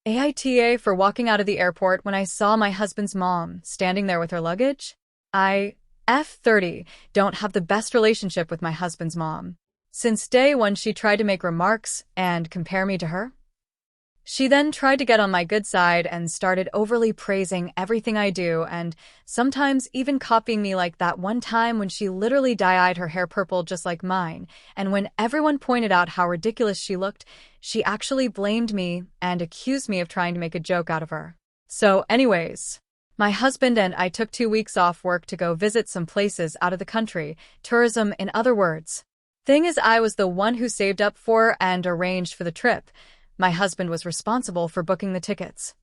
AITA for walking out of the airport when I saw my husband's mom standing there with her luggage. I, F30, don't have the best relationship with my husband's mom. Since day one, she tried to make remarks and compare me to her. She then tried to get on my good side and started overly praising everything I do and sometimes even copying me, like that one time when she literally dye-eyed her hair purple just like mine, and when everyone pointed out how ridiculous she looked, she actually blamed me and accused me of trying to make a joke out of her. So anyways, my husband and I took 2 weeks off work to go visit some places out of the country, tourism in other words. Thing is, I was the one who saved up for and arranged for the trip. My husband was responsible for booking the tickets.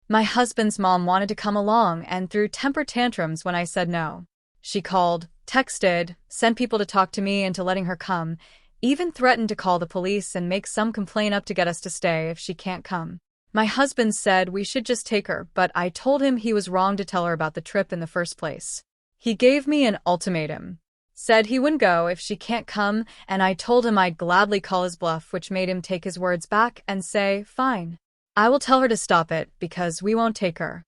My husband's mom wanted to come along and threw temper tantrums when I said no. She called, texted, sent people to talk to me into letting her come, even threatened to call the police and make some complaint up to get us to stay if she can't come. My husband said we should just take her, but I told him he was wrong to tell her about the trip in the first place. He gave me an ultimatum. Said he wouldn't go if she can't come, and I told him I'd gladly call his bluff, which made him take his words back and say, fine. I will tell her to stop it because we won't take her.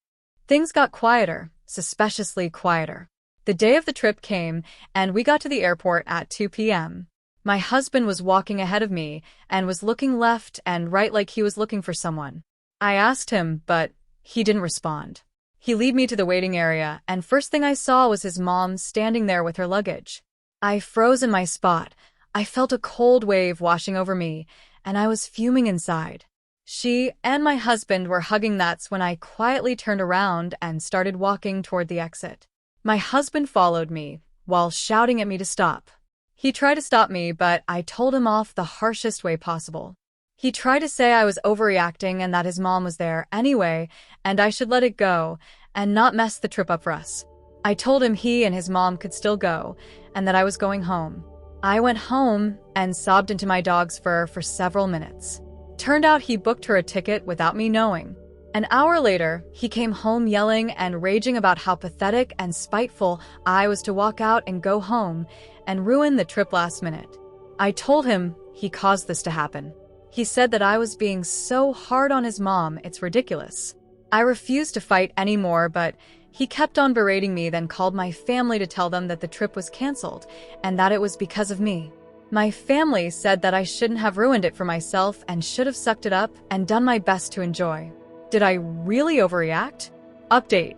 Things got quieter, suspiciously quieter. The day of the trip came, and we got to the airport at 2 p.m. My husband was walking ahead of me and was looking left and right like he was looking for someone. I asked him, but he didn't respond. He led me to the waiting area, and first thing I saw was his mom standing there with her luggage. I froze in my spot. I felt a cold wave washing over me, and I was fuming inside. She and my husband were hugging. That's when I quietly turned around and started walking toward the exit. My husband followed me, while shouting at me to stop. He tried to stop me, but I told him off the harshest way possible. He tried to say I was overreacting and that his mom was there anyway, and I should let it go and not mess the trip up for us. I told him he and his mom could still go, and that I was going home. I went home and sobbed into my dog's fur for several minutes. Turned out he booked her a ticket without me knowing. An hour later, he came home yelling and raging about how pathetic and spiteful I was to walk out and go home and ruin the trip last minute. I told him he caused this to happen. He said that I was being so hard on his mom, it's ridiculous. I refused to fight anymore, but he kept on berating me, then called my family to tell them that the trip was canceled and that it was because of me. My family said that I shouldn't have ruined it for myself and should have sucked it up and done my best to enjoy. Did I really overreact? Update.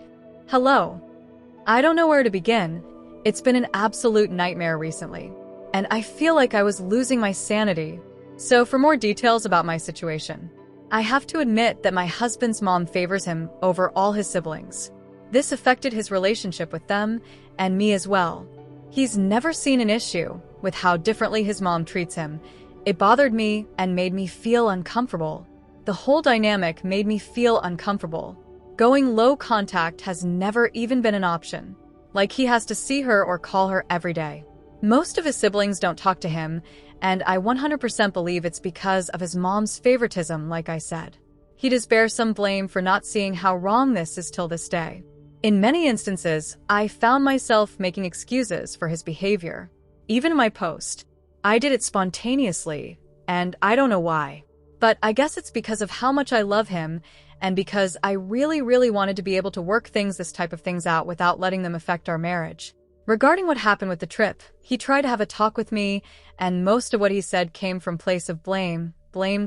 Hello. I don't know where to begin. It's been an absolute nightmare recently, and I feel like I was losing my sanity. So for more details about my situation, I have to admit that my husband's mom favors him over all his siblings. This affected his relationship with them and me as well. He's never seen an issue with how differently his mom treats him. It bothered me and made me feel uncomfortable. The whole dynamic made me feel uncomfortable. Going low contact has never even been an option. Like he has to see her or call her every day. Most of his siblings don't talk to him, and I 100% believe it's because of his mom's favoritism, like I said. He does bear some blame for not seeing how wrong this is till this day. In many instances, I found myself making excuses for his behavior. Even in my post, I did it spontaneously, and I don't know why. But I guess it's because of how much I love him, and because I really wanted to be able to work this type of things out without letting them affect our marriage. Regarding what happened with the trip, he tried to have a talk with me, and most of what he said came from place of blame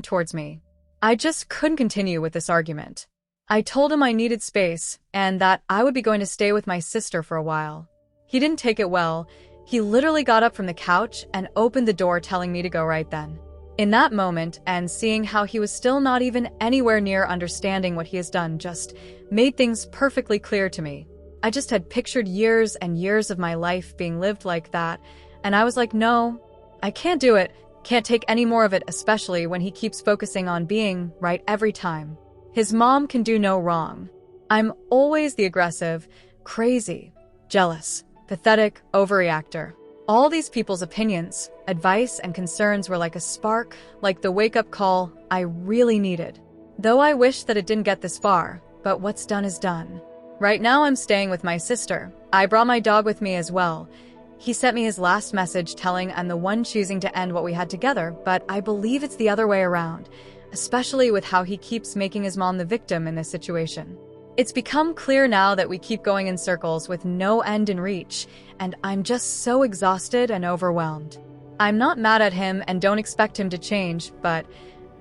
towards me. I just couldn't continue with this argument. I told him I needed space, and that I would be going to stay with my sister for a while. He didn't take it well. He literally got up from the couch and opened the door, telling me to go right then. In that moment, and seeing how he was still not even anywhere near understanding what he has done, just made things perfectly clear to me. I just had pictured years and years of my life being lived like that, and I was like, no, I can't do it, can't take any more of it, especially when he keeps focusing on being right every time. His mom can do no wrong. I'm always the aggressive, crazy, jealous, pathetic overreactor. All these people's opinions, advice, and concerns were like a spark, like the wake-up call I really needed. Though I wish that it didn't get this far, but what's done is done. Right now I'm staying with my sister. I brought my dog with me as well. He sent me his last message telling I'm the one choosing to end what we had together, but I believe it's the other way around, especially with how he keeps making his mom the victim in this situation. It's become clear now that we keep going in circles with no end in reach, and I'm just so exhausted and overwhelmed. I'm not mad at him and don't expect him to change, but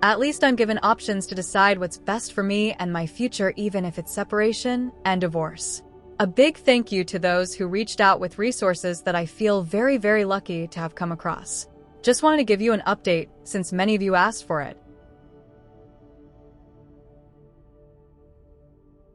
at least I'm given options to decide what's best for me and my future, even if it's separation and divorce. A big thank you to those who reached out with resources that I feel very, very lucky to have come across. Just wanted to give you an update since many of you asked for it.